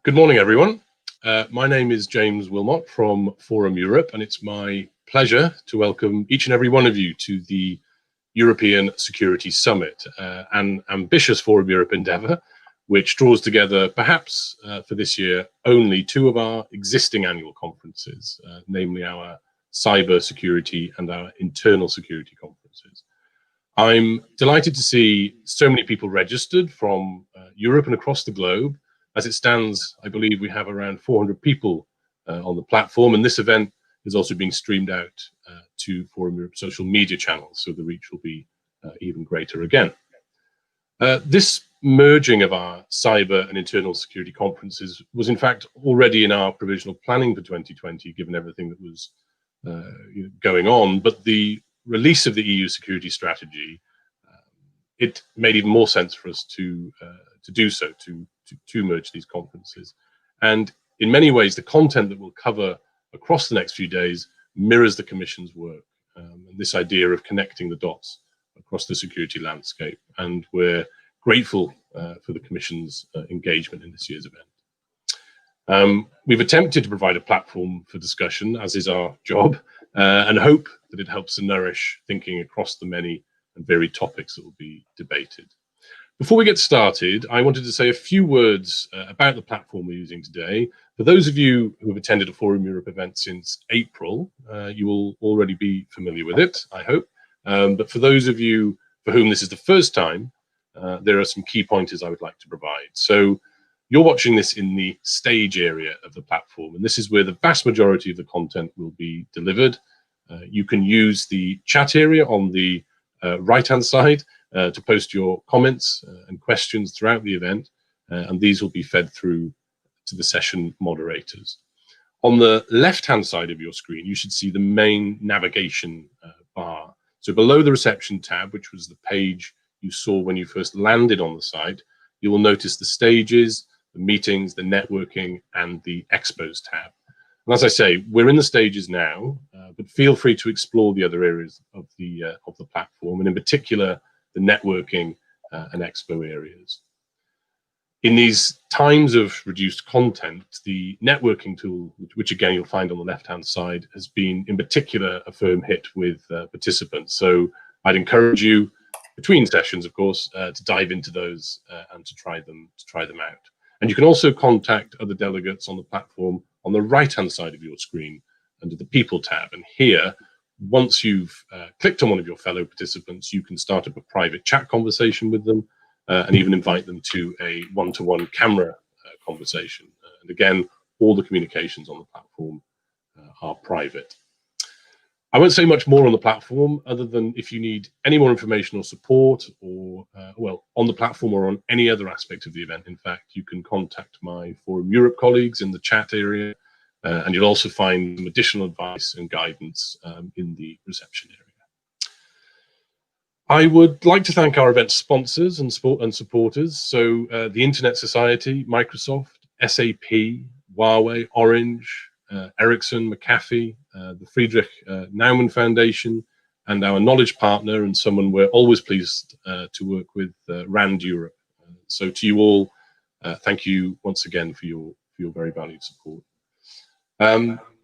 Good morning, everyone. My name is James Wilmot from Forum Europe, and it's my pleasure to welcome each and every one of you to the European Security Summit, an ambitious Forum Europe endeavour, which draws together, perhaps for this year, only two of our existing annual conferences, namely our cyber security and our internal security conferences. I'm delighted to see so many people registered from Europe and across the globe. As it stands, I believe we have around 400 people on the platform, and this event is also being streamed out to Forum Europe social media channels, so the reach will be even greater again. This merging of our cyber and internal security conferences was in fact already in our provisional planning for 2020, given everything that was going on, but the release of the EU security strategy, it made even more sense for us to do so, to merge these conferences. And in many ways, the content that we'll cover across the next few days mirrors the Commission's work, and this idea of connecting the dots across the security landscape. And we're grateful for the Commission's engagement in this year's event. We've attempted to provide a platform for discussion, as is our job, and hope that it helps to nourish thinking across the many and varied topics that will be debated. Before we get started, I wanted to say a few words about the platform we're using today. For those of you who have attended a Forum Europe event since April, you will already be familiar with it, I hope. But for those of you for whom this is the first time, there are some key pointers I would like to provide. So you're watching this in the stage area of the platform, and this is where the vast majority of the content will be delivered. You can use the chat area on the right-hand side to post your comments and questions throughout the event, and these will be fed through to the session moderators. On the left-hand side of your screen, you should see the main navigation bar. So below the reception tab, which was the page you saw when you first landed on the site, you will notice the stages, the meetings, the networking, and the expos tab. And as I say, we're in the stages now, but feel free to explore the other areas of the platform, and in particular, the networking and expo areas. In these times of reduced content, the networking tool, which again you'll find on the left-hand side, has been in particular a firm hit with participants. So I'd encourage you, between sessions, of course, to dive into those and to try them out. And you can also contact other delegates on the platform on the right-hand side of your screen under the People tab. And here, once you've clicked on one of your fellow participants, you can start up a private chat conversation with them and even invite them to a one-to-one camera conversation. And again, all the communications on the platform are private. I won't say much more on the platform other than if you need any more information or support, or well, on the platform or on any other aspect of the event, in fact, you can contact my Forum Europe colleagues in the chat area, and you'll also find some additional advice and guidance in the reception area. I would like to thank our event sponsors and supporters. So the Internet Society, Microsoft, SAP, Huawei, Orange, Ericsson, McAfee, the Friedrich Naumann Foundation, and our knowledge partner and someone we're always pleased to work with, RAND Europe. So to you all, thank you once again for your very valued support.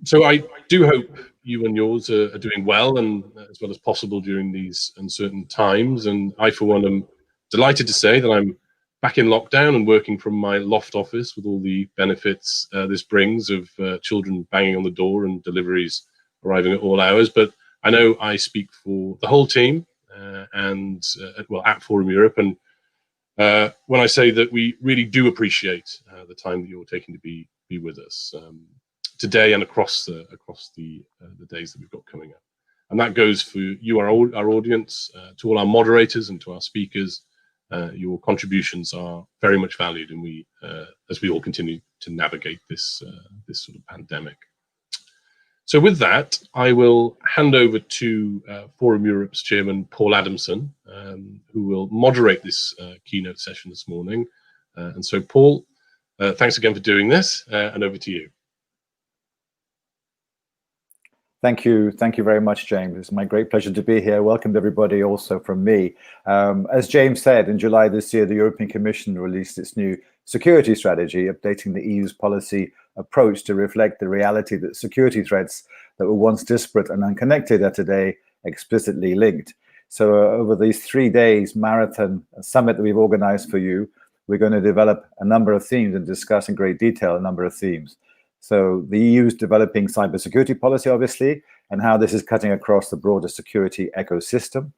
So I do hope you and yours are doing well and as well as possible during these uncertain times. And I, for one, am delighted to say that I'm back in lockdown and working from my loft office with all the benefits this brings of children banging on the door and deliveries arriving at all hours. But I know I speak for the whole team and at Forum Europe. And when I say that we really do appreciate the time that you're taking to be with us today and across the days that we've got coming up. And that goes for you, our audience, to all our moderators and to our speakers. Your contributions are very much valued, and we, as we all continue to navigate this sort of pandemic. So with that, I will hand over to Forum Europe's chairman, Paul Adamson, who will moderate this keynote session this morning. And so, Paul, thanks again for doing this, and over to you. Thank you very much, James. It's my great pleasure to be here. Welcome to everybody also from me. As James said, in July this year, the European Commission released its new security strategy, updating the EU's policy approach to reflect the reality that security threats that were once disparate and unconnected are today explicitly linked. So over these 3 days marathon summit that we've organized for you, we're going to develop a number of themes and discuss in great detail a number of themes. So the EU is developing cybersecurity policy, obviously, and how this is cutting across the broader security ecosystem,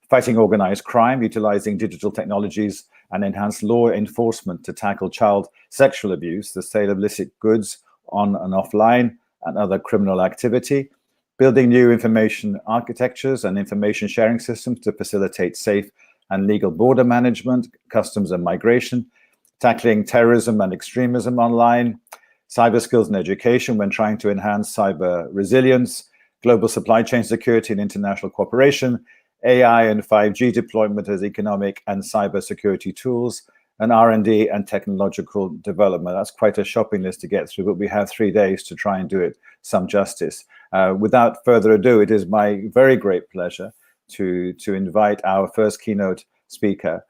fighting organized crime, utilizing digital technologies and enhanced law enforcement to tackle child sexual abuse, the sale of illicit goods on and offline, and other criminal activity, building new information architectures and information sharing systems to facilitate safe and legal border management, customs and migration, tackling terrorism and extremism online, cyber skills and education when trying to enhance cyber resilience, global supply chain security and international cooperation, AI and 5G deployment as economic and cyber security tools, and R&D and technological development. That's quite a shopping list to get through, but we have 3 days to try and do it some justice. Without further ado, it is my very great pleasure to invite our first keynote speaker,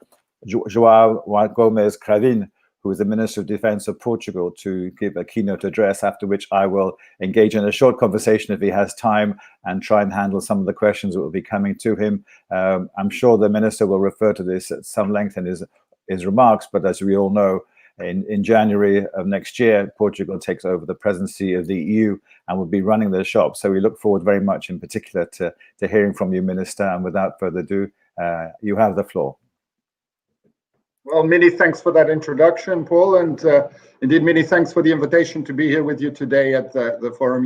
João Gomes Cravinho, who is the Minister of Defense of Portugal, to give a keynote address, after which I will engage in a short conversation if he has time and try and handle some of the questions that will be coming to him. I'm sure the Minister will refer to this at some length in his remarks, but as we all know, in January of next year, Portugal takes over the presidency of the EU and will be running the shop. So we look forward very much in particular to hearing from you, Minister, and without further ado, you have the floor. Well, many thanks for that introduction, Paul, and indeed many thanks for the invitation to be here with you today at the Forum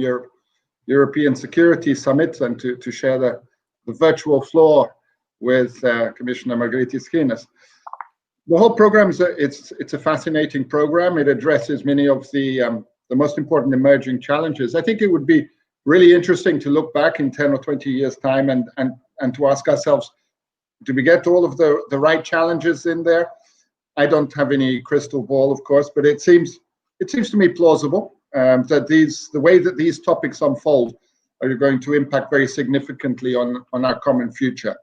European Security Summit and to share the virtual floor with Commissioner Margaritis Schinas. The whole program it's a fascinating program. It addresses many of the most important emerging challenges. I think it would be really interesting to look back in 10 or 20 years' time and to ask ourselves, did we get all of the right challenges in there? I don't have any crystal ball, of course, but it seems to me plausible that the way that these topics unfold are going to impact very significantly on our common future.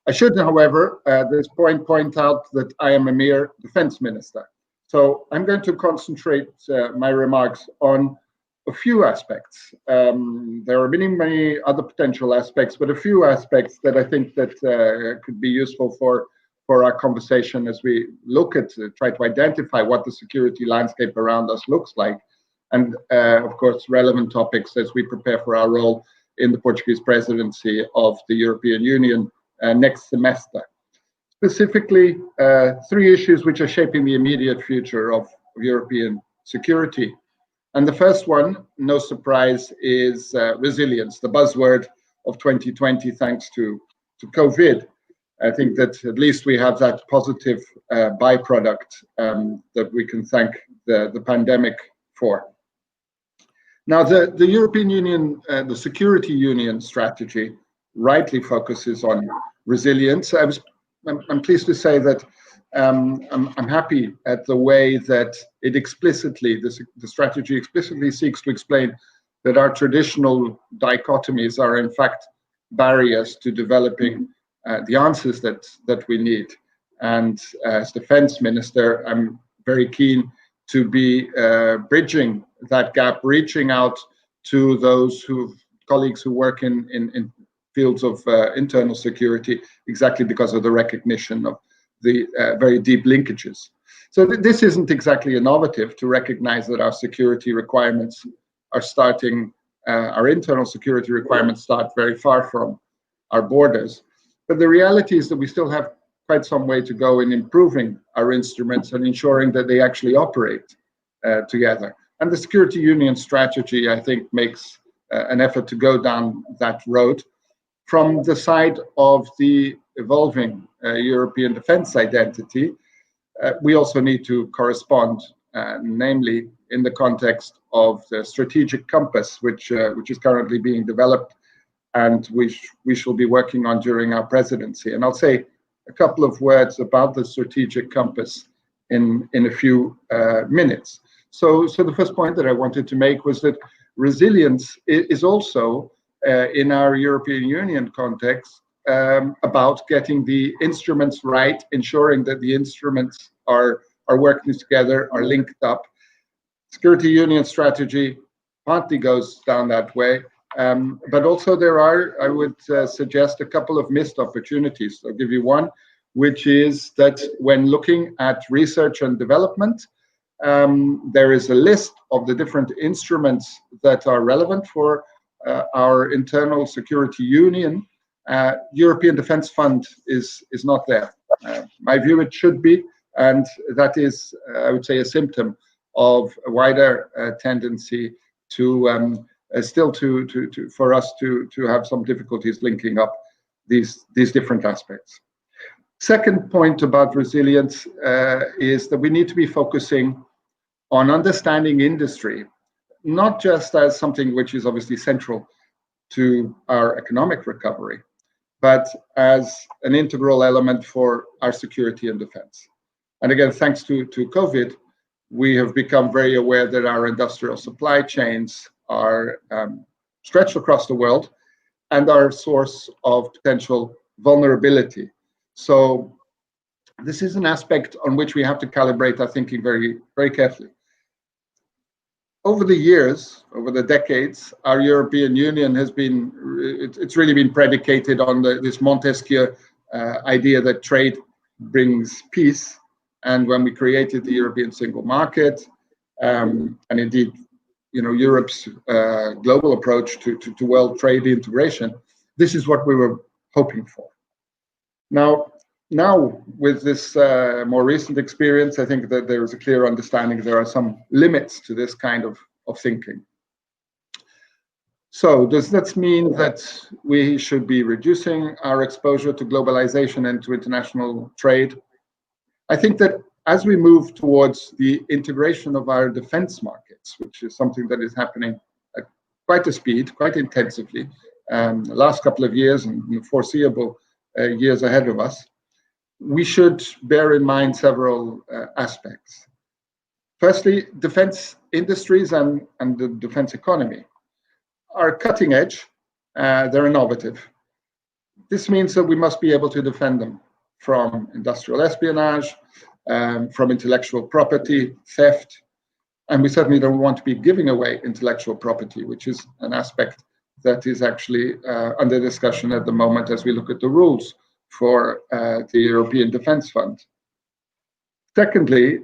I should, however, at this point out that I am a mere defense minister. So I'm going to concentrate my remarks on a few aspects. There are many other potential aspects, but a few aspects that I think that could be useful for our conversation as we look at try to identify what the security landscape around us looks like, and of course relevant topics as we prepare for our role in the Portuguese presidency of the European Union next semester. Specifically, 3 issues which are shaping the immediate future of European security. And the first one, no surprise, is resilience, the buzzword of 2020 thanks to COVID. I think that at least we have that positive byproduct that we can thank the pandemic for. Now, the European Union, the Security Union strategy rightly focuses on resilience. I'm pleased to say that I'm happy at the way that it explicitly, the strategy explicitly seeks to explain that our traditional dichotomies are in fact barriers to developing the answers that we need. And as defense minister, I'm very keen to be bridging that gap, reaching out to those colleagues who work in fields of internal security, exactly because of the recognition of the very deep linkages. So this isn't exactly innovative to recognize that our security requirements are starting, our internal security requirements start very far from our borders. But the reality is that we still have quite some way to go in improving our instruments and ensuring that they actually operate together. And the Security Union strategy, I think, makes an effort to go down that road. From the side of the evolving European defense identity, we also need to correspond, namely in the context of the strategic compass, which is currently being developed and which we shall be working on during our presidency. And I'll say a couple of words about the strategic compass in a few minutes. So the first point that I wanted to make was that resilience is also in our European Union context about getting the instruments right, ensuring that the instruments are working together, are linked up. Security Union strategy partly goes down that way, but also there are, I would suggest, a couple of missed opportunities. I'll give you one, which is that when looking at research and development, there is a list of the different instruments that are relevant for our internal security union. European Defence Fund is not there. My view, it should be, and that is, I would say, a symptom of a wider tendency to for us to have some difficulties linking up these different aspects. Second point about resilience is that we need to be focusing on understanding industry, not just as something which is obviously central to our economic recovery, but as an integral element for our security and defense. And again, thanks to COVID, we have become very aware that our industrial supply chains are stretched across the world and are a source of potential vulnerability. So this is an aspect on which we have to calibrate our thinking very, very carefully. Over the years, over the decades, our European Union has been, it's really been predicated on this Montesquieu idea that trade brings peace. And when we created the European single market, and indeed, Europe's global approach to world trade integration, this is what we were hoping for. Now, with this more recent experience, I think that there is a clear understanding there are some limits to this kind of thinking. So does that mean that we should be reducing our exposure to globalization and to international trade? I think that as we move towards the integration of our defense markets, which is something that is happening at quite a speed, quite intensively, the last couple of years and the foreseeable years ahead of us, we should bear in mind several aspects. Firstly, defense industries and the defense economy are cutting edge, they're innovative. This means that we must be able to defend them from industrial espionage, from intellectual property theft, and we certainly don't want to be giving away intellectual property, which is an aspect that is actually under discussion at the moment as we look at the rules for the European Defence Fund. Secondly,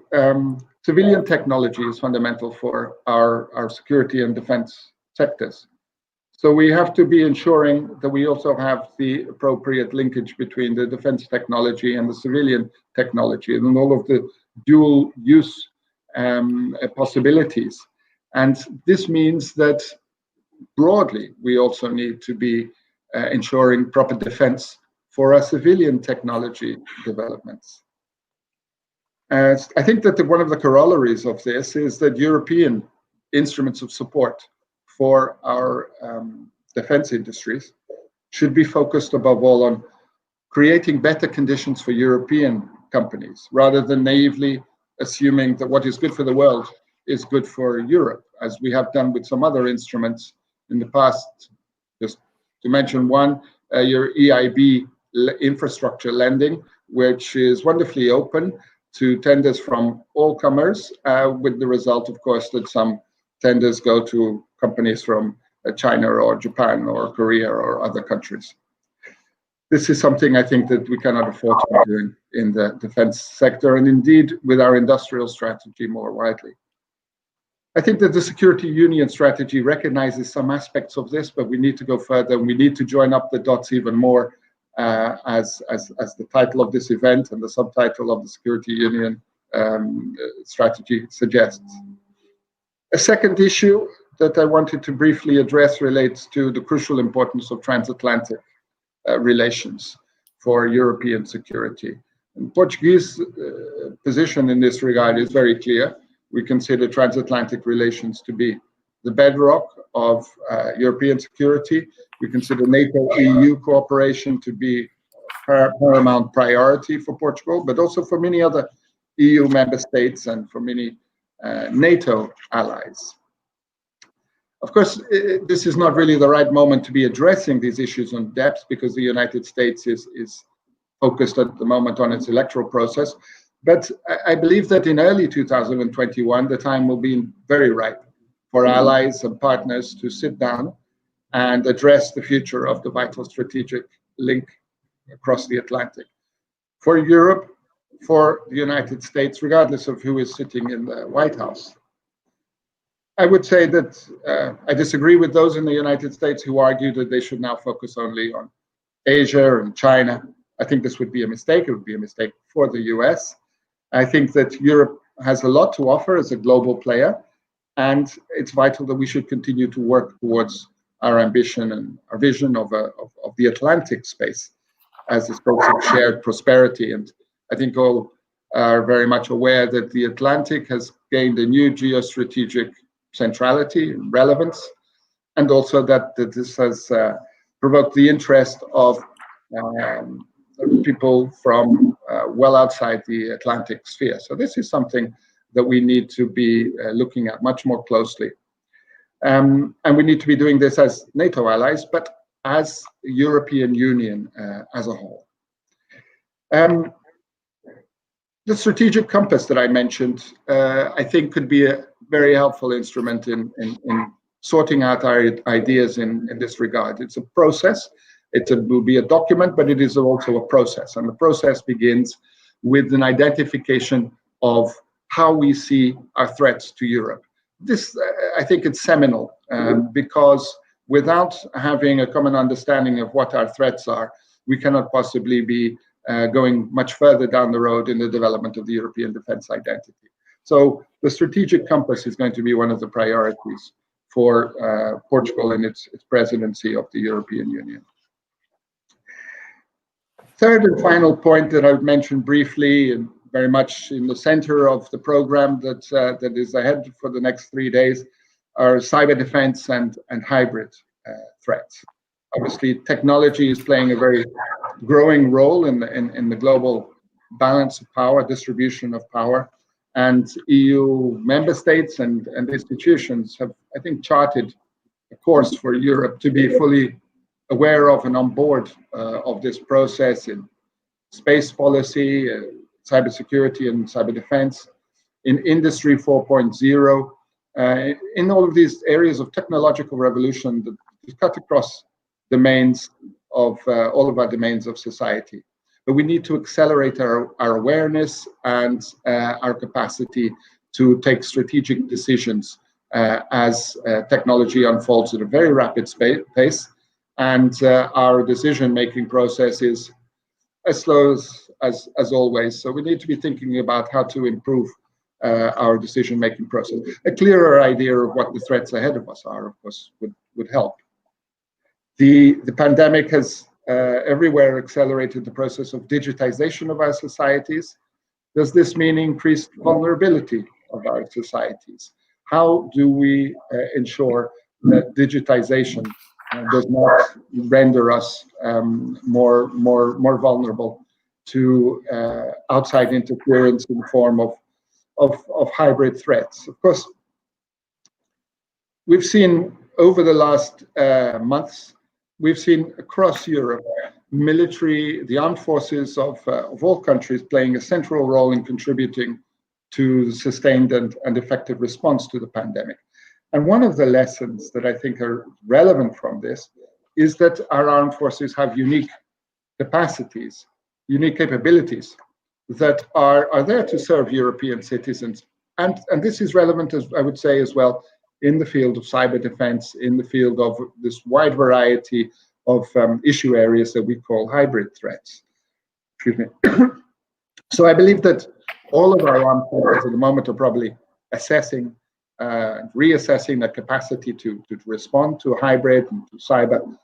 civilian technology is fundamental for our security and defence sectors. So we have to be ensuring that we also have the appropriate linkage between the defense technology and the civilian technology and all of the dual use possibilities. And this means that broadly, we also need to be ensuring proper defense for our civilian technology developments. I think that one of the corollaries of this is that European instruments of support for our defense industries should be focused above all on creating better conditions for European companies, rather than naively assuming that what is good for the world is good for Europe, as we have done with some other instruments in the past. Just to mention one, your EIB infrastructure lending, which is wonderfully open to tenders from all comers, with the result, of course, that some tenders go to companies from China or Japan or Korea or other countries. This is something I think that we cannot afford to be doing in the defense sector, and indeed with our industrial strategy more widely. I think that the security union strategy recognizes some aspects of this, but we need to go further, and we need to join up the dots even more, as the title of this event and the subtitle of the security union strategy suggests. A second issue that I wanted to briefly address relates to the crucial importance of transatlantic relations for European security. And Portuguese position in this regard is very clear. We consider transatlantic relations to be the bedrock of European security. We consider NATO-EU cooperation to be paramount priority for Portugal, but also for many other EU member states and for many NATO allies. Of course, this is not really the right moment to be addressing these issues in depth, because the United States is focused at the moment on its electoral process. But I believe that in early 2021, the time will be very ripe for allies and partners to sit down and address the future of the vital strategic link across the Atlantic. For Europe, for the United States, regardless of who is sitting in the White House. I would say that I disagree with those in the United States who argue that they should now focus only on Asia and China. I think this would be a mistake. It would be a mistake for the US. I think that Europe has a lot to offer as a global player, and it's vital that we should continue to work towards our ambition and our vision of the Atlantic space as a space of shared prosperity. And I think all are very much aware that the Atlantic has gained a new geostrategic centrality and relevance, and also that this has provoked the interest of people from well outside the Atlantic sphere. So this is something that we need to be looking at much more closely. And we need to be doing this as NATO allies, but as European Union as a whole. The strategic compass that I mentioned, I think could be a very helpful instrument in sorting out our ideas in this regard. It's a process. It will be a document, but it is also a process. And the process begins with an identification of how we see our threats to Europe. This, I think it's seminal, because without having a common understanding of what our threats are, we cannot possibly be going much further down the road in the development of the European defense identity. So the strategic compass is going to be one of the priorities for Portugal in its presidency of the European Union. Third and final point that I would mention briefly, and very much in the center of the program that is ahead for the next 3 days, are cyber defense and hybrid threats. Obviously, technology is playing a very growing role in the global balance of power, distribution of power, and EU member states and institutions have, I think, charted a course for Europe to be fully aware of and on board of this process in space policy, cybersecurity and cyber defense, in Industry 4.0, in all of these areas of technological revolution that cut across domains of all of our domains of society. But we need to accelerate our awareness and our capacity to take strategic decisions as technology unfolds at a very rapid pace, and our decision-making process is as slow as always. So we need to be thinking about how to improve our decision-making process. A clearer idea of what the threats ahead of us are, of course, would help. The pandemic has everywhere accelerated the process of digitization of our societies. Does this mean increased vulnerability of our societies? How do we ensure that digitization does not render us more vulnerable to outside interference in the form of hybrid threats? Of course, we've seen over the last months, we've seen across Europe, the armed forces of all countries playing a central role in contributing to the sustained and effective response to the pandemic. And one of the lessons that I think are relevant from this is that our armed forces have unique capacities, unique capabilities that are there to serve European citizens. And this is relevant, as I would say, as well, in the field of cyber defense, in the field of this wide variety of issue areas that we call hybrid threats. Excuse me. So I believe that all of our armed forces at the moment are probably assessing, reassessing the capacity to respond to hybrid and to cyber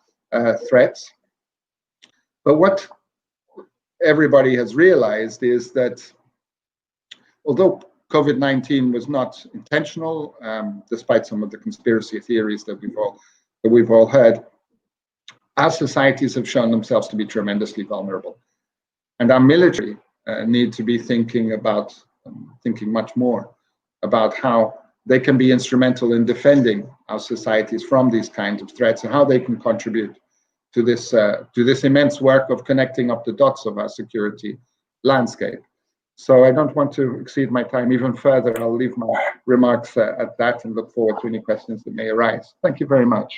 threats. But what everybody has realized is that although COVID-19 was not intentional, despite some of the conspiracy theories that we've all heard, our societies have shown themselves to be tremendously vulnerable, and our military need to be thinking much more about how they can be instrumental in defending our societies from these kinds of threats, and how they can contribute to this immense work of connecting up the dots of our security landscape. So I don't want to exceed my time even further. I'll leave my remarks at that and look forward to any questions that may arise. Thank you very much.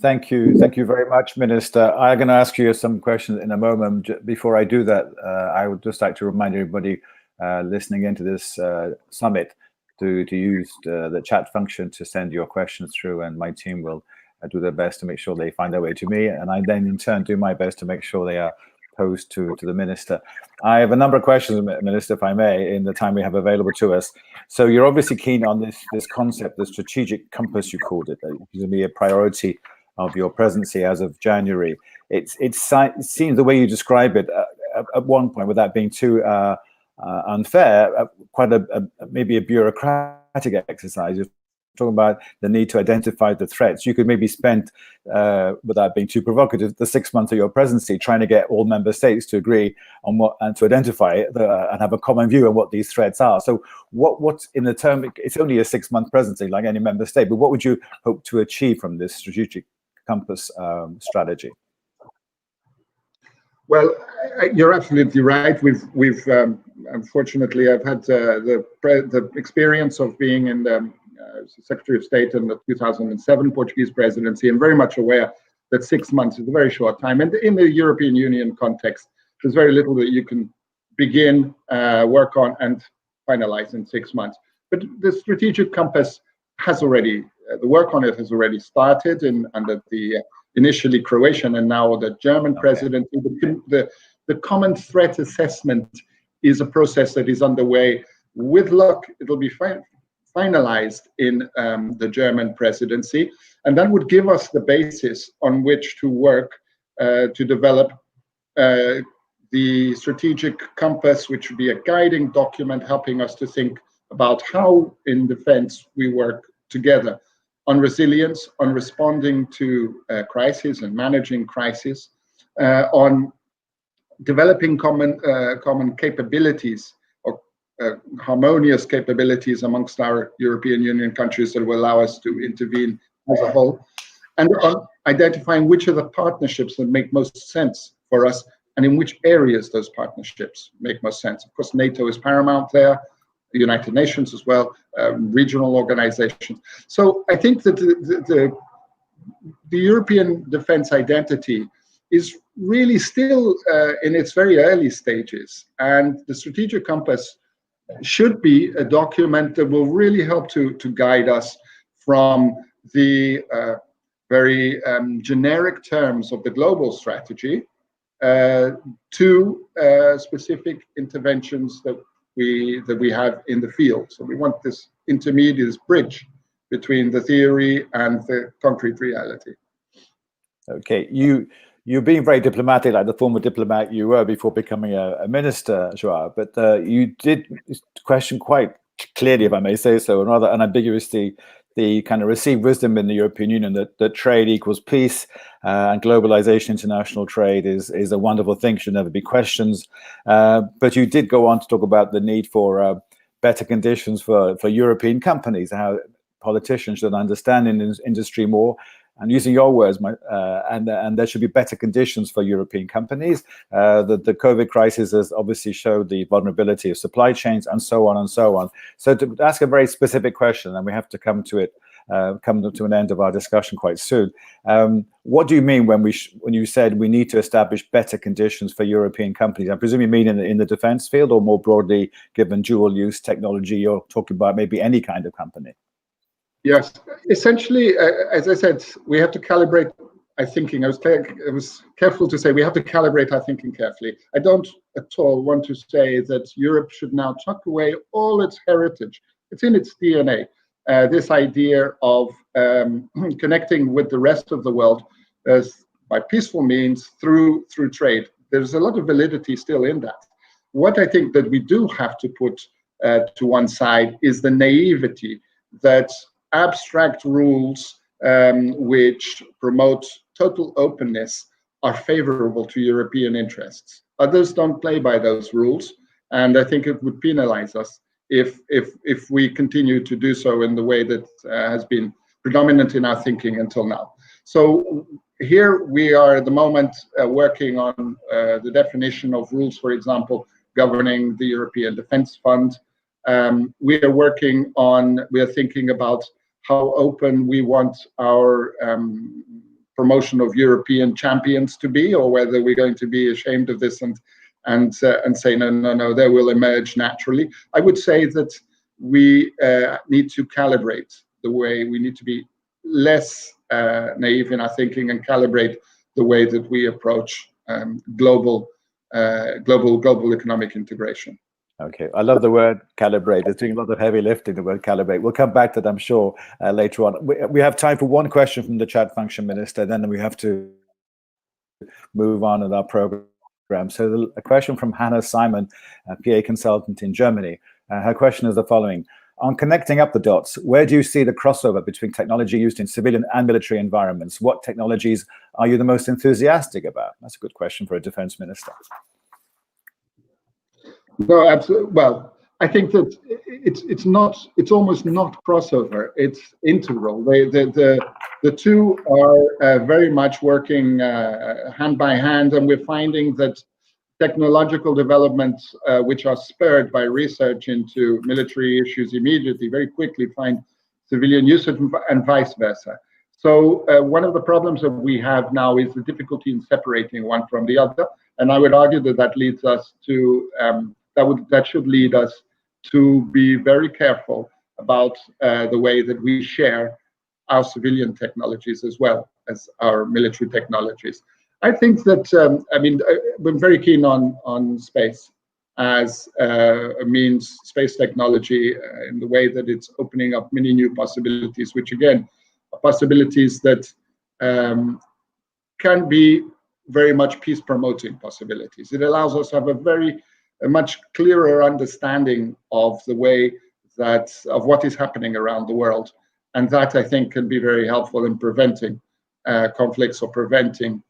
Thank you very much, Minister. I'm going to ask you some questions in a moment. Before I do that, I would just like to remind everybody listening into this summit to use the chat function to send your questions through, and my team will do their best to make sure they find their way to me, and I then in turn do my best to make sure they are posed to the Minister. I have a number of questions, Minister, if I may, in the time we have available to us. So you're obviously keen on this concept, the strategic compass, you called it, that is going to be a priority of your presidency as of January. It seems the way you describe it at one point, without being too unfair, quite maybe a bureaucratic exercise. You're talking about the need to identify the threats. You could maybe spend, without being too provocative, the 6 months of your presidency trying to get all member states to agree on what and to identify it and have a common view on what these threats are. So what's in the term, it's only a 6-month presidency like any member state, but what would you hope to achieve from this strategic compass strategy? Well, you're absolutely right. We've unfortunately, I've had the experience of being in the Secretary of State in the 2007 Portuguese presidency, and very much aware that 6 months is a very short time. And in the European Union context, there's very little that you can begin, work on, and finalize in 6 months. But the strategic compass has already, the work on it has already started under the initially Croatian and now the German presidency. The common threat assessment is a process that is underway. With luck, it'll be finalized in the German presidency, and that would give us the basis on which to work to develop the strategic compass, which would be a guiding document helping us to think about how in defense we work together on resilience, on responding to crises and managing crisis, on developing common capabilities, or harmonious capabilities amongst our European Union countries that will allow us to intervene as a whole, and on identifying which are the partnerships that make most sense for us and in which areas those partnerships make most sense. Of course, NATO is paramount there, the United Nations as well, regional organizations. So I think that the European defense identity is really still in its very early stages, and the strategic compass should be a document that will really help to guide us from the very generic terms of the global strategy to specific interventions that we have in the field. So we want this intermediate, this bridge between the theory and the concrete reality. Okay, you're being very diplomatic, like the former diplomat you were before becoming a minister, Joao, but you did question quite clearly, if I may say so, and rather unambiguously, the kind of received wisdom in the European Union that trade equals peace, and globalization, international trade is a wonderful thing, should never be questions. But you did go on to talk about the need for better conditions for European companies, how politicians should understand in industry more, and using your words, and there should be better conditions for European companies. The COVID crisis has obviously showed the vulnerability of supply chains, and so on and so on. So to ask a very specific question, and we have to come to an end of our discussion quite soon. What do you mean when you said we need to establish better conditions for European companies? I presume you mean in the defense field, or more broadly, given dual use technology, you're talking about maybe any kind of company? Yes, essentially, as I said, we have to calibrate our thinking. I was careful to say we have to calibrate our thinking carefully. I don't at all want to say that Europe should now tuck away all its heritage. It's in its DNA. This idea of connecting with the rest of the world by peaceful means through trade. There's a lot of validity still in that. What I think that we do have to put to one side is the naivety that abstract rules which promote total openness are favorable to European interests. Others don't play by those rules, and I think it would penalize us if we continue to do so in the way that has been predominant in our thinking until now. So here we are at the moment working on the definition of rules, for example, governing the European Defence Fund. We are thinking about how open we want our promotion of European champions to be, or whether we're going to be ashamed of this and say no, they will emerge naturally. I would say that we need to calibrate the way, we need to be less naive in our thinking and calibrate the way that we approach global economic integration. Okay, I love the word calibrate. It's doing a lot of heavy lifting, the word calibrate. We'll come back to that, I'm sure, later on. We have time for one question from the chat function, Minister, then we have to move on with our program. So a question from Hannah Simon, a PA consultant in Germany. Her question is the following. On connecting up the dots, where do you see the crossover between technology used in civilian and military environments? What technologies are you the most enthusiastic about? That's a good question for a defense minister. No, absolutely. Well, I think that it's almost not crossover. It's integral. The two are very much working hand by hand, and we're finding that technological developments which are spurred by research into military issues immediately, very quickly find civilian usage and vice versa. So one of the problems that we have now is the difficulty in separating one from the other, and I would argue that that leads us to that should lead us to be very careful about the way that we share our civilian technologies as well as our military technologies. I think that I'm very keen on space as a means, space technology in the way that it's opening up many new possibilities, which again are possibilities that can be very much peace promoting possibilities. It allows us to have a much clearer understanding of the way of what is happening around the world, and that I think can be very helpful in preventing conflicts or preventing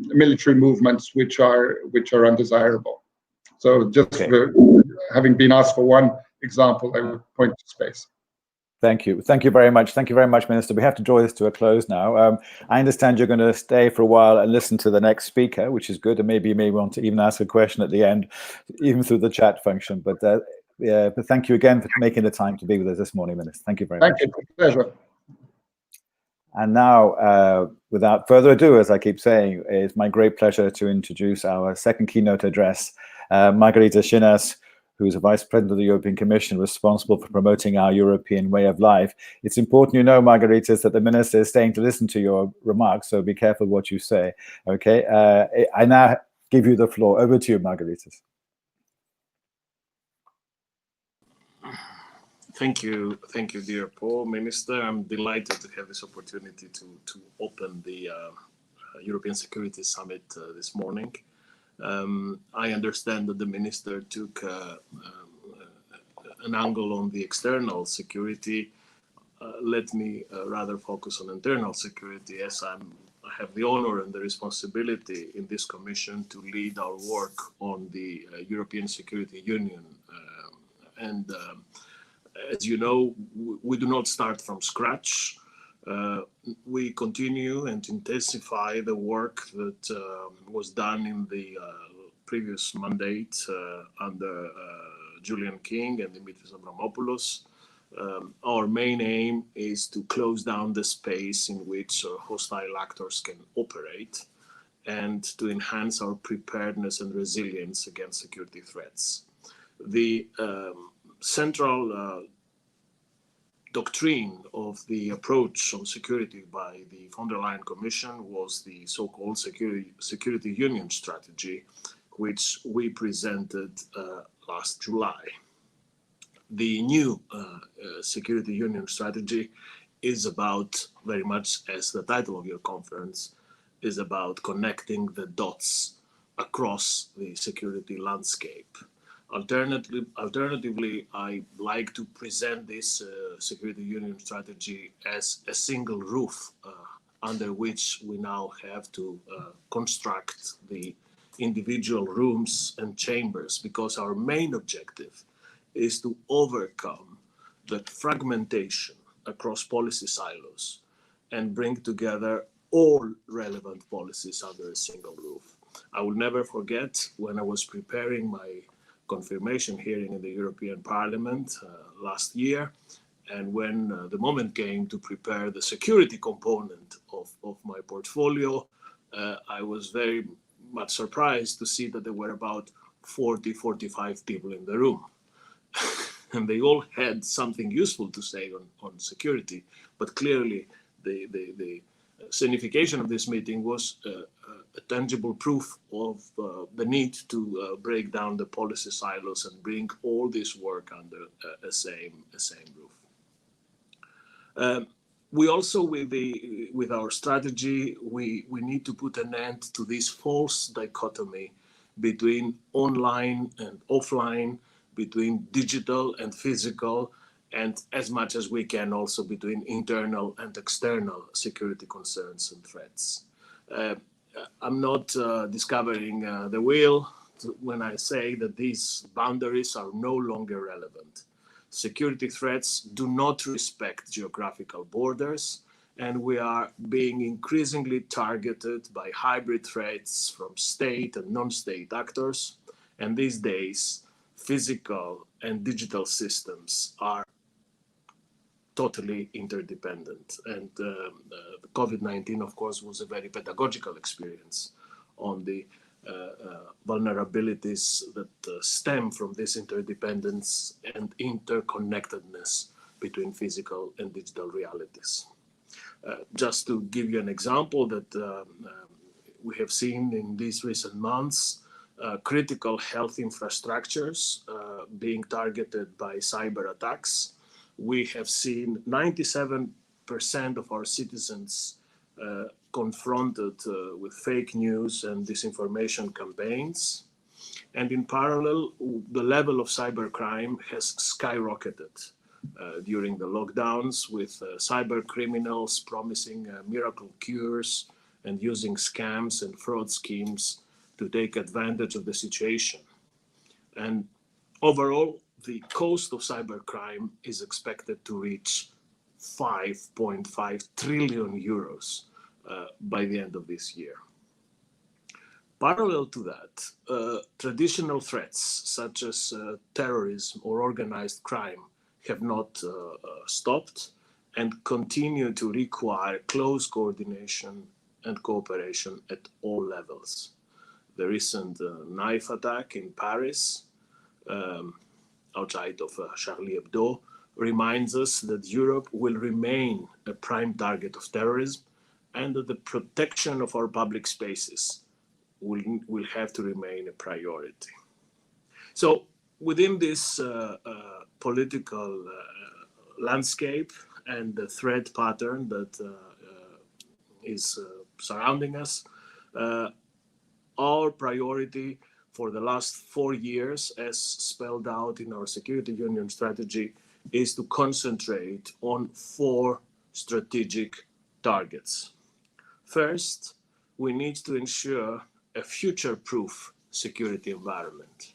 military movements which are undesirable. So just having been asked for one example, I would point to space. Thank you. Thank you very much. Thank you very much, Minister. We have to draw this to a close now. I understand you're going to stay for a while and listen to the next speaker, which is good. And maybe you may want to even ask a question at the end, even through the chat function. But thank you again for making the time to be with us this morning, Minister. Thank you very much. Thank you. Pleasure. And now, without further ado, as I keep saying, it's my great pleasure to introduce our second keynote address, Margarita Schinas, who's a Vice President of the European Commission responsible for promoting our European way of life. It's important you know, Margarita, that the Minister is staying to listen to your remarks, so be careful what you say, okay? I now give you the floor. Over to you, Margarita. Thank you, dear Paul, Minister. I'm delighted to have this opportunity to open the European Security Summit this morning. I understand that the Minister took an angle on the external security. Let me rather focus on internal security, as I have the honor and the responsibility in this Commission to lead our work on the European Security Union. As you know, we do not start from scratch. We continue and intensify the work that was done in the previous mandate under Julian King and Dimitris Avramopoulos. Our main aim is to close down the space in which hostile actors can operate and to enhance our preparedness and resilience against security threats. The central doctrine of the approach on security by the von der Leyen Commission was the so-called security union strategy, which we presented last July. The new security union strategy is about, very much as the title of your conference, is about connecting the dots across the security landscape. Alternatively, I like to present this security union strategy as a single roof under which we now have to construct the individual rooms and chambers, because our main objective is to overcome the fragmentation across policy silos and bring together all relevant policies under a single roof. I will never forget when I was preparing my confirmation hearing in the European Parliament last year, and when the moment came to prepare the security component of my portfolio, I was very much surprised to see that there were about 40, 45 people in the room. And they all had something useful to say on security, but clearly the signification of this meeting was a tangible proof of the need to break down the policy silos and bring all this work under a same roof. We also, with our strategy, we need to put an end to this false dichotomy between online and offline, between digital and physical, and as much as we can also between internal and external security concerns and threats. I'm not discovering the wheel when I say that these boundaries are no longer relevant. Security threats do not respect geographical borders, and we are being increasingly targeted by hybrid threats from state and non-state actors. And these days, physical and digital systems are totally interdependent. And COVID-19, of course, was a very pedagogical experience on the vulnerabilities that stem from this interdependence and interconnectedness between physical and digital realities. Just to give you an example that we have seen in these recent months, critical health infrastructures being targeted by cyber attacks. We have seen 97% of our citizens confronted with fake news and disinformation campaigns. And in parallel, the level of cybercrime has skyrocketed during the lockdowns, with cyber criminals promising miracle cures and using scams and fraud schemes to take advantage of the situation. And overall, the cost of cybercrime is expected to reach 5.5 trillion euros by the end of this year. Parallel to that, traditional threats such as terrorism or organized crime have not stopped and continue to require close coordination and cooperation at all levels. The recent knife attack in Paris, outside of Charlie Hebdo, reminds us that Europe will remain a prime target of terrorism, and that the protection of our public spaces will have to remain a priority. So within this political landscape and the threat pattern that is surrounding us, our priority for the last 4 years, as spelled out in our Security Union strategy, is to concentrate on 4 strategic targets. First, we need to ensure a future-proof security environment.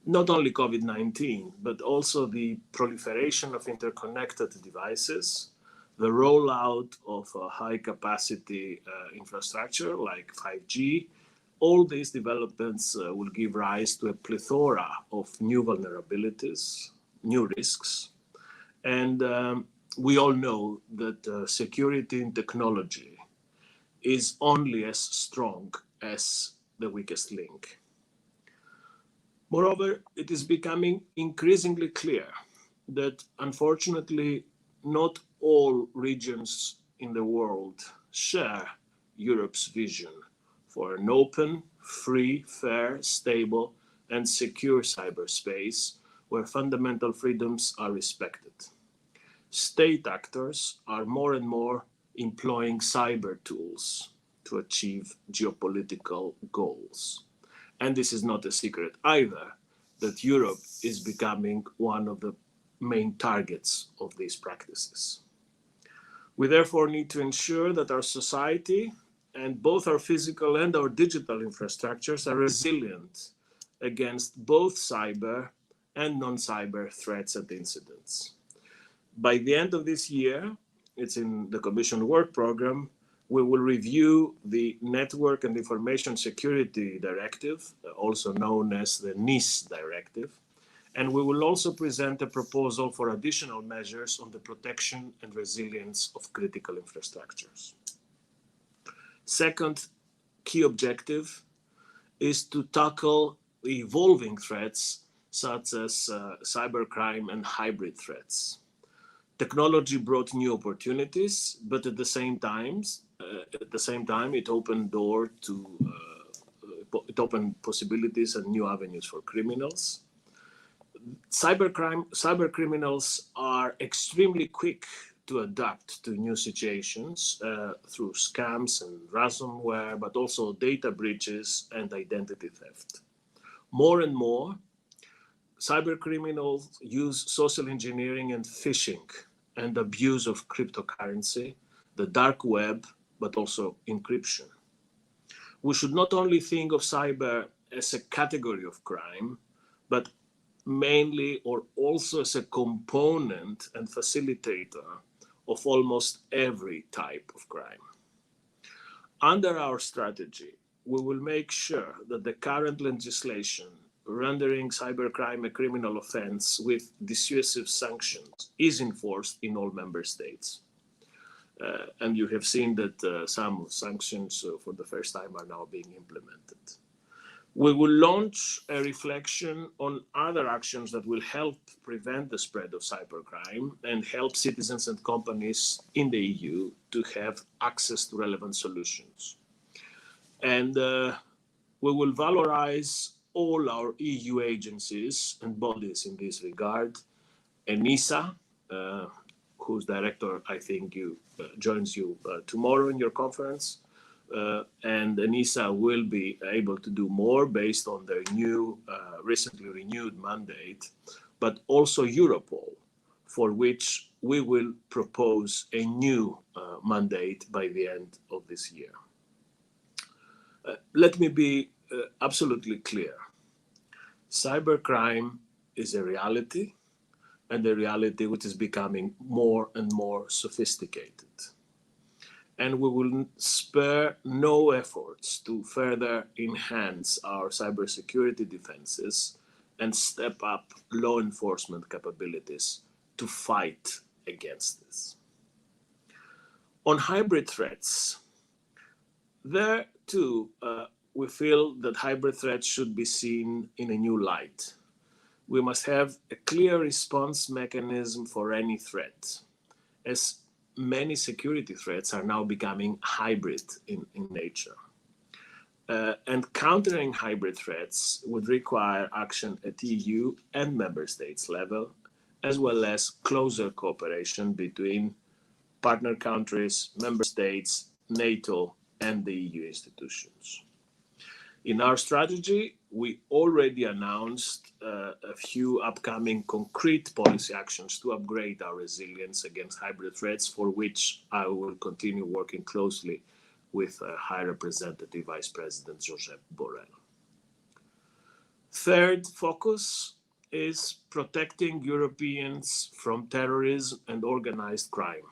Not only COVID-19, but also the proliferation of interconnected devices, the rollout of high-capacity infrastructure like 5G. All these developments will give rise to a plethora of new vulnerabilities, new risks. And we all know that security in technology is only as strong as the weakest link. Moreover, it is becoming increasingly clear that, unfortunately, not all regions in the world share Europe's vision for an open, free, fair, stable, and secure cyberspace where fundamental freedoms are respected. State actors are more and more employing cyber tools to achieve geopolitical goals. And this is not a secret either, that Europe is becoming one of the main targets of these practices. We therefore need to ensure that our society and both our physical and our digital infrastructures are resilient against both cyber and non-cyber threats and incidents. By the end of this year, it's in the Commission work program, we will review the Network and Information Security Directive, also known as the NIS Directive, and we will also present a proposal for additional measures on the protection and resilience of critical infrastructures. Second key objective is to tackle the evolving threats such as cybercrime and hybrid threats. Technology brought new opportunities, but at the same time, it opened it opened possibilities and new avenues for criminals. Cyber criminals are extremely quick to adapt to new situations through scams and ransomware, but also data breaches and identity theft. More and more, cyber criminals use social engineering and phishing and abuse of cryptocurrency, the dark web, but also encryption. We should not only think of cyber as a category of crime, but mainly or also as a component and facilitator of almost every type of crime. Under our strategy, we will make sure that the current legislation rendering cybercrime a criminal offense with dissuasive sanctions is enforced in all member states. And you have seen that some sanctions for the first time are now being implemented. We will launch a reflection on other actions that will help prevent the spread of cybercrime and help citizens and companies in the EU to have access to relevant solutions. And we will valorize all our EU agencies and bodies in this regard. ENISA, whose director I think joins you tomorrow in your conference, and ENISA will be able to do more based on their new, recently renewed mandate, but also Europol, for which we will propose a new mandate by the end of this year. Let me be absolutely clear. Cybercrime is a reality, and a reality which is becoming more and more sophisticated. And we will spare no efforts to further enhance our cybersecurity defenses and step up law enforcement capabilities to fight against this. On hybrid threats, there too, we feel that hybrid threats should be seen in a new light. We must have a clear response mechanism for any threat, as many security threats are now becoming hybrid in nature. And countering hybrid threats would require action at EU and member states level, as well as closer cooperation between partner countries, member states, NATO, and the EU institutions. In our strategy, we already announced a few upcoming concrete policy actions to upgrade our resilience against hybrid threats, for which I will continue working closely with High Representative Vice President Josep Borrell. Third focus is protecting Europeans from terrorism and organized crime.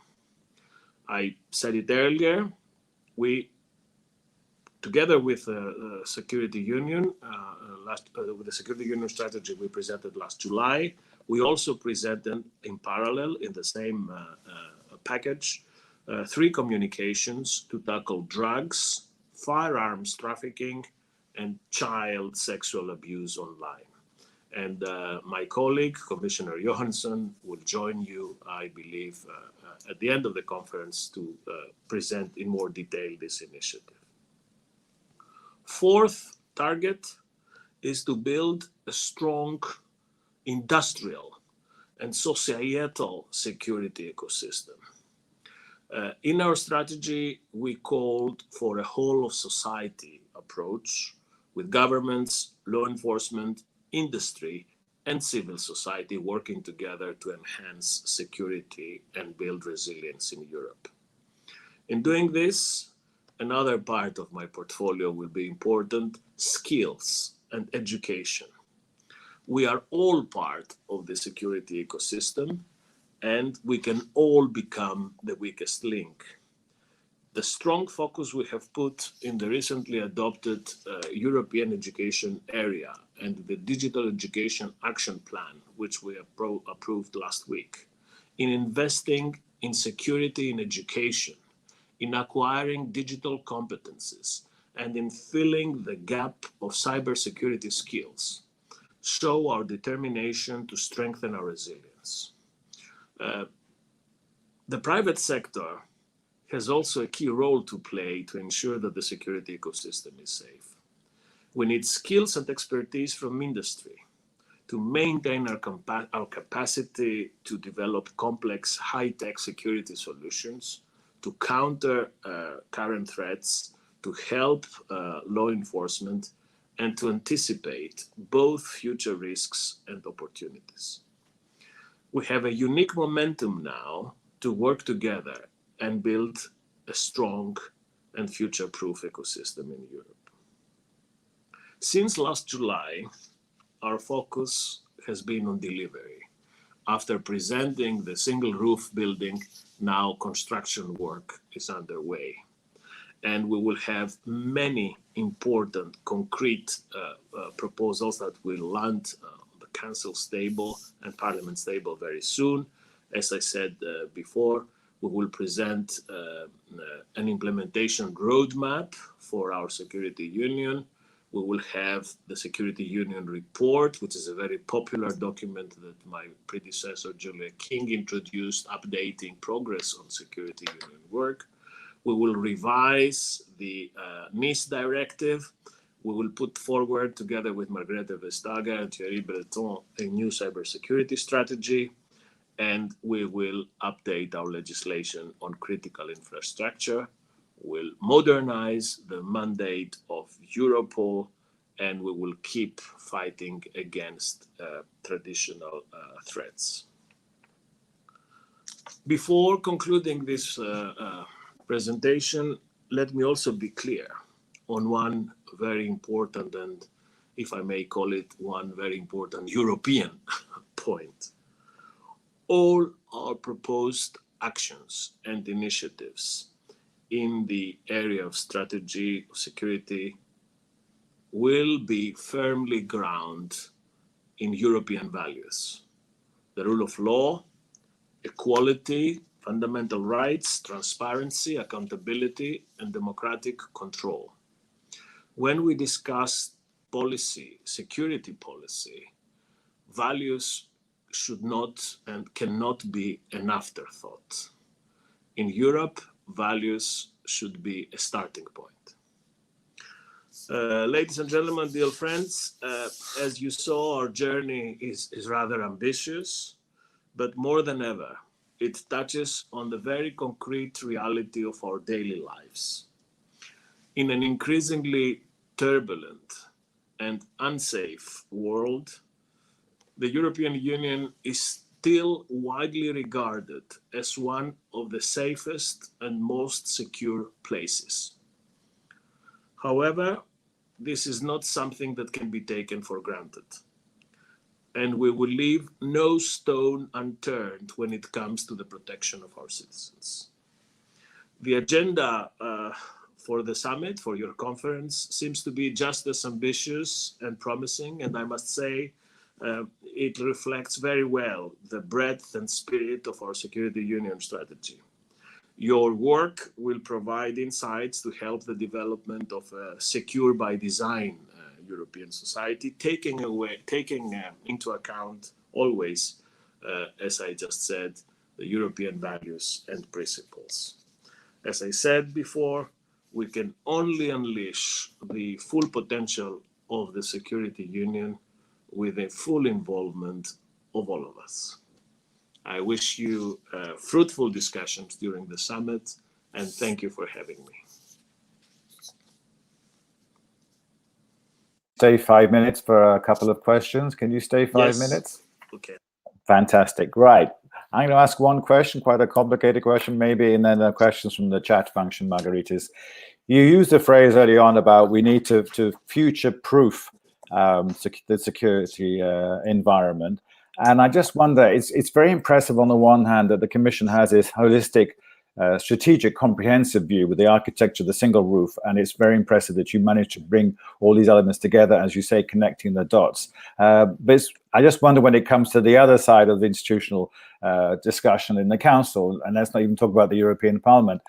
I said it earlier, we, together with the Security Union, with the Security Union strategy we presented last July, we also presented in parallel in the same package 3 communications to tackle drugs, firearms trafficking, and child sexual abuse online. And my colleague, Commissioner Johansson, will join you, I believe, at the end of the conference to present in more detail this initiative. Fourth target is to build a strong industrial and societal security ecosystem. In our strategy, we called for a whole of society approach with governments, law enforcement, industry, and civil society working together to enhance security and build resilience in Europe. In doing this, another part of my portfolio will be important: skills and education. We are all part of the security ecosystem, and we can all become the weakest link. The strong focus we have put in the recently adopted European education area and the Digital Education Action Plan, which we approved last week, in investing in security in education, in acquiring digital competencies, and in filling the gap of cybersecurity skills, show our determination to strengthen our resilience. The private sector has also a key role to play to ensure that the security ecosystem is safe. We need skills and expertise from industry to maintain our capacity to develop complex high-tech security solutions, to counter current threats, to help law enforcement, and to anticipate both future risks and opportunities. We have a unique momentum now to work together and build a strong and future-proof ecosystem in Europe. Since last July, our focus has been on delivery. After presenting the single roof building, now construction work is underway. And we will have many important concrete proposals that will land on the Council's table and Parliament's table very soon. As I said before, we will present an implementation roadmap for our security union. We will have the Security Union report, which is a very popular document that my predecessor, Julia King, introduced, updating progress on security union work. We will revise the NIS directive. We will put forward, together with Margrethe Vestager and Thierry Breton, a new cybersecurity strategy. And we will update our legislation on critical infrastructure. We'll modernize the mandate of Europol, and we will keep fighting against traditional threats. Before concluding this presentation, let me also be clear on one very important, and if I may call it, one very important European point. All our proposed actions and initiatives in the area of strategy, security, will be firmly grounded in European values. The rule of law, equality, fundamental rights, transparency, accountability, and democratic control. When we discuss policy, security policy, values should not and cannot be an afterthought. In Europe, values should be a starting point. Ladies and gentlemen, dear friends, as you saw, our journey is rather ambitious, but more than ever, it touches on the very concrete reality of our daily lives. In an increasingly turbulent and unsafe world, the European Union is still widely regarded as one of the safest and most secure places. However, this is not something that can be taken for granted. And we will leave no stone unturned when it comes to the protection of our citizens. The agenda for the summit, for your conference, seems to be just as ambitious and promising, and I must say, it reflects very well the breadth and spirit of our security union strategy. Your work will provide insights to help the development of a secure by design European society, taking into account always, as I just said, the European values and principles. As I said before, we can only unleash the full potential of the security union with a full involvement of all of us. I wish you fruitful discussions during the summit, and thank you for having me. Stay 5 minutes for a couple of questions. Can you stay 5 minutes? Okay. Fantastic. Right. I'm going to ask one question, quite a complicated question maybe, and then questions from the chat function, Margaritis. You used the phrase early on about we need to future-proof the security environment. And I just wonder, it's very impressive on the one hand that the Commission has this holistic, strategic, comprehensive view with the architecture, the single roof, and it's very impressive that you managed to bring all these elements together, as you say, connecting the dots. But I just wonder when it comes to the other side of the institutional discussion in the Council, and let's not even talk about the European Parliament.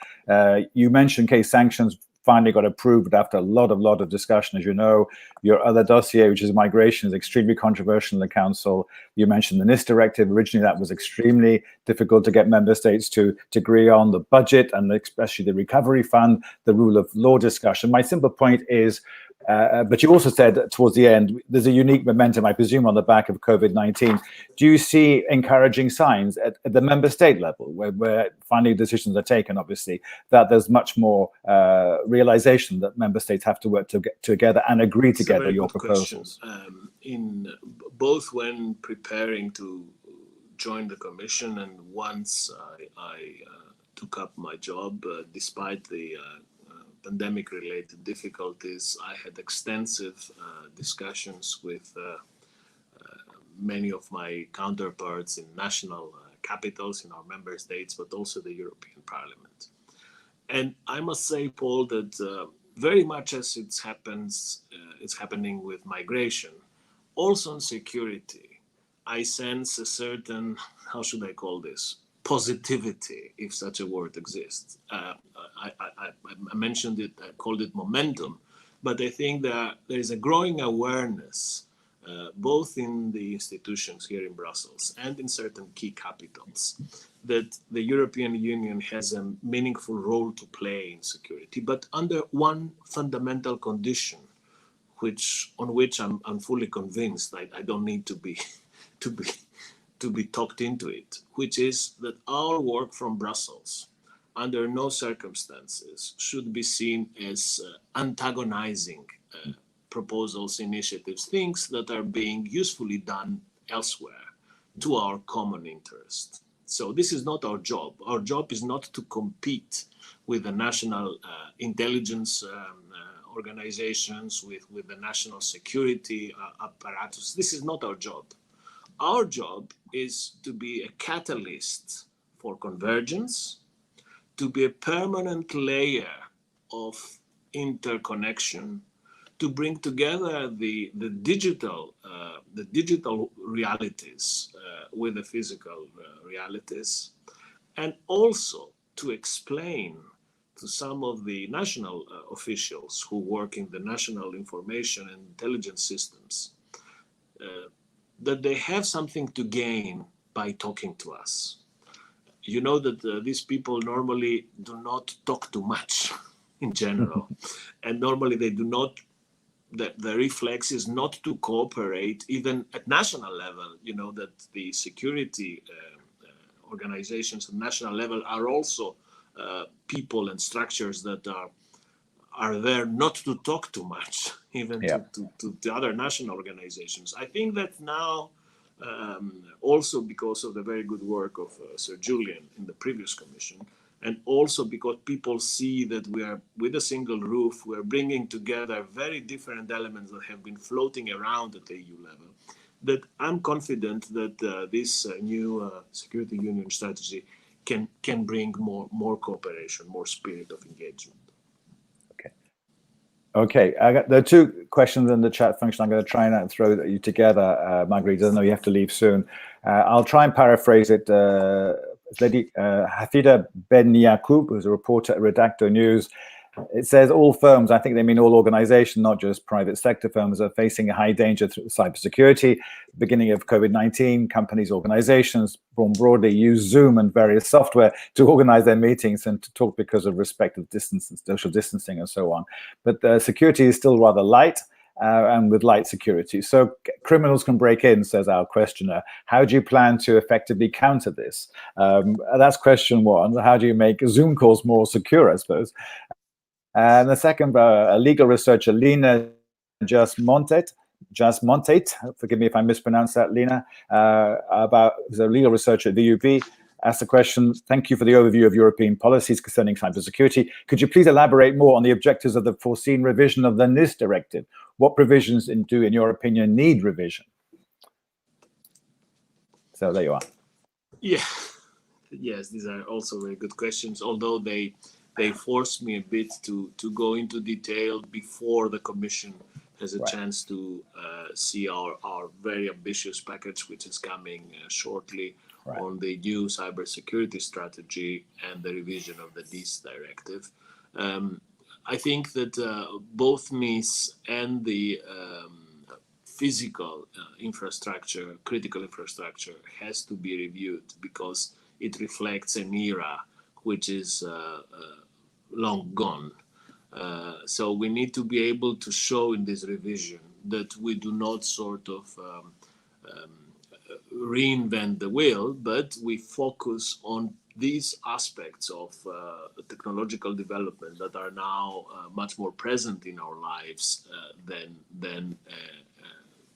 You mentioned case sanctions finally got approved after a lot of discussion. As you know, your other dossier, which is migration, is extremely controversial in the Council. You mentioned the NIS directive. Originally, that was extremely difficult to get member states to agree on the budget and especially the recovery fund, the rule of law discussion. My simple point is, but you also said towards the end, there's a unique momentum, I presume, on the back of COVID-19. Do you see encouraging signs at the member state level, where finally decisions are taken, obviously, that there's much more realization that member states have to work together and agree together your proposals? In both when preparing to join the Commission and once I took up my job, despite the pandemic-related difficulties, I had extensive discussions with many of my counterparts in national capitals, in our member states, but also the European Parliament. And I must say, Paul, that very much as it's happening with migration, also on security, I sense a certain, how should I call this, positivity, if such a word exists. I mentioned it, I called it momentum, but I think that there is a growing awareness, both in the institutions here in Brussels and in certain key capitals, that the European Union has a meaningful role to play in security, but under one fundamental condition, on which I'm fully convinced. I don't need to be talked into it, which is that our work from Brussels, under no circumstances, should be seen as antagonizing proposals, initiatives, things that are being usefully done elsewhere to our common interest. So this is not our job. Our job is not to compete with the national intelligence organizations, with the national security apparatus. This is not our job. Our job is to be a catalyst for convergence, to be a permanent layer of interconnection, to bring together the digital realities with the physical realities, and also to explain to some of the national officials who work in the national information and intelligence systems that they have something to gain by talking to us. You know that these people normally do not talk too much in general. And normally they do not, the reflex is not to cooperate even at national level. You know that the security organizations at national level are also people and structures that are there not to talk too much, even to the other national organizations. I think that now, also because of the very good work of Sir Julian in the previous commission, and also because people see that we are, with a single roof, we're bringing together very different elements that have been floating around at the EU level, that I'm confident that this new security union strategy can bring more cooperation, more spirit of engagement. Okay, there are two questions in the chat function. I'm going to try and throw you together, Marguerite. I know you have to leave soon. I'll try and paraphrase it. Lady Hafida Ben Yaqub, who's a reporter at Redactor News, it says all firms, I think they mean all organizations, not just private sector firms, are facing a high danger through cybersecurity. Beginning of COVID-19, companies, organizations, more broadly, use Zoom and various software to organize their meetings and to talk because of respect of distance and social distancing and so on. But security is still rather light. And with light security. So criminals can break in, says our questioner. How do you plan to effectively counter this? That's question one. How do you make Zoom calls more secure, I suppose? And the second, a legal researcher, Lina Jasmontet, forgive me if I mispronounce that, Lina, who's a legal researcher at the UP, asked the question, thank you for the overview of European policies concerning cybersecurity. Could you please elaborate more on the objectives of the foreseen revision of the NIS directive? What provisions do, in your opinion, need revision? So there you are. Yeah, yes, these are also very good questions, although they force me a bit to go into detail before the Commission has a chance to see our very ambitious package, which is coming shortly on the new cybersecurity strategy and the revision of the NIS directive. I think that both NIS and the physical infrastructure, critical infrastructure, has to be reviewed because it reflects an era which is long gone. So we need to be able to show in this revision that we do not sort of reinvent the wheel, but we focus on these aspects of technological development that are now much more present in our lives than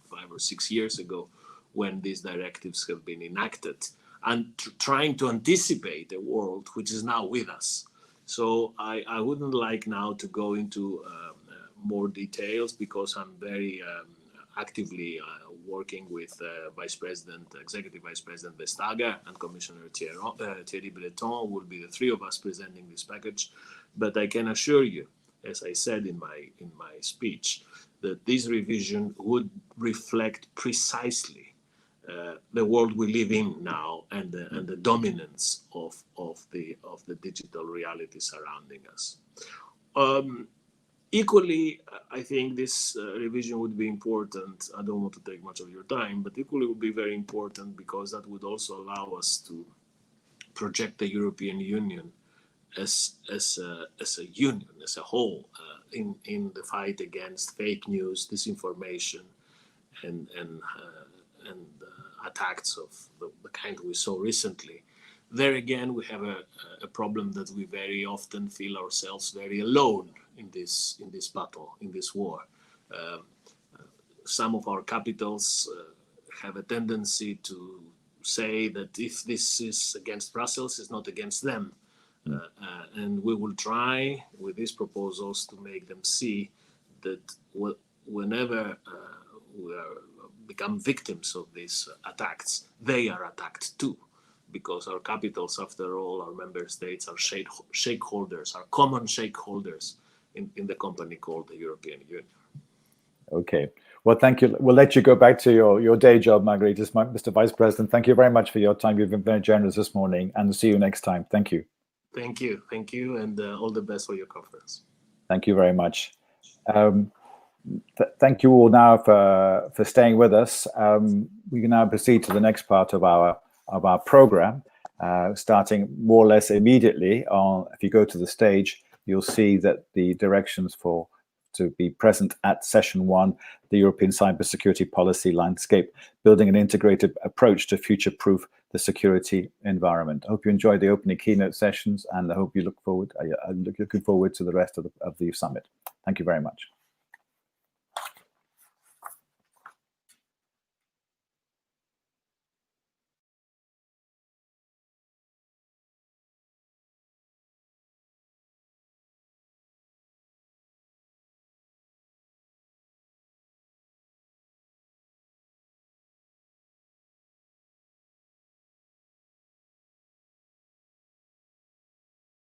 5 or 6 years ago when these directives have been enacted, and trying to anticipate a world which is now with us. So I wouldn't like now to go into more details because I'm very actively working with Executive Vice President Vestager and Commissioner Thierry Breton. Will be the three of us presenting this package. But I can assure you, as I said in my speech, that this revision would reflect precisely the world we live in now and the dominance of the digital reality surrounding us. Equally, I think this revision would be important. I don't want to take much of your time, but equally would be very important because that would also allow us to project the European Union as a union, as a whole, in the fight against fake news, disinformation, and attacks of the kind we saw recently. There again, we have a problem that we very often feel ourselves very alone in this battle, in this war. Some of our capitals have a tendency to say that if this is against Brussels, it's not against them. And we will try with these proposals to make them see that whenever we become victims of these attacks, they are attacked too, because our capitals, after all, our member states are shareholders, are common shareholders in the company called the European Union. Okay. Well, thank you. We'll let you go back to your day job, Margaritis. Mr. Vice President, thank you very much for your time. You've been very generous this morning, and see you next time. Thank you. Thank you, and all the best for your conference. Thank you very much. Thank you all now for staying with us. We can now proceed to the next part of our program, starting more or less immediately. If you go to the stage, you'll see that the directions to be present at session 1, the European Cybersecurity Policy Landscape, building an integrated approach to future-proof the security environment. I hope you enjoyed the opening keynote sessions, and I hope you looking forward to the rest of the summit. Thank you very much.